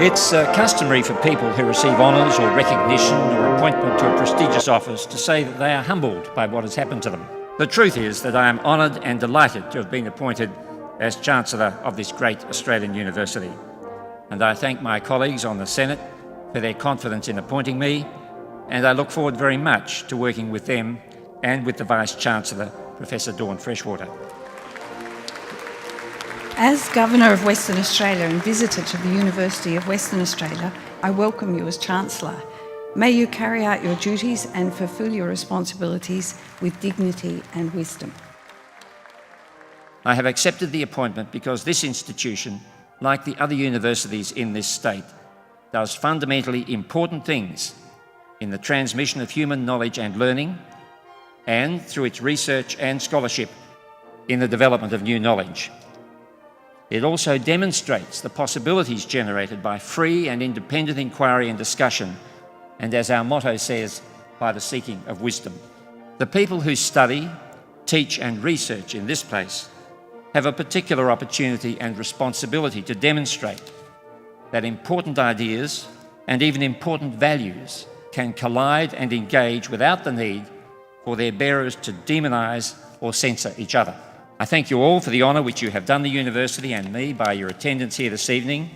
It's customary for people who receive honours or recognition or appointment to a prestigious office to say that they are humbled by what has happened to them. The truth is that I am honoured and delighted to have been appointed as Chancellor of this great Australian university. And I thank my colleagues on the Senate for their confidence in appointing me, and I look forward very much to working with them and with the Vice-Chancellor, Professor Dawn Freshwater. As Governor of Western Australia and visitor to the University of Western Australia, I welcome you as Chancellor. May you carry out your duties and fulfil your responsibilities with dignity and wisdom. I have accepted the appointment because this institution, like the other universities in this state, does fundamentally important things in the transmission of human knowledge and learning, and through its research and scholarship in the development of new knowledge. It also demonstrates the possibilities generated by free and independent inquiry and discussion, and as our motto says, by the seeking of wisdom. The people who study, teach and research in this place have a particular opportunity and responsibility to demonstrate that important ideas and even important values can collide and engage without the need for their bearers to demonise or censor each other. I thank you all for the honour which you have done the university and me by your attendance here this evening,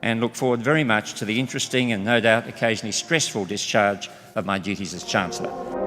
and look forward very much to the interesting and no doubt occasionally stressful discharge of my duties as Chancellor.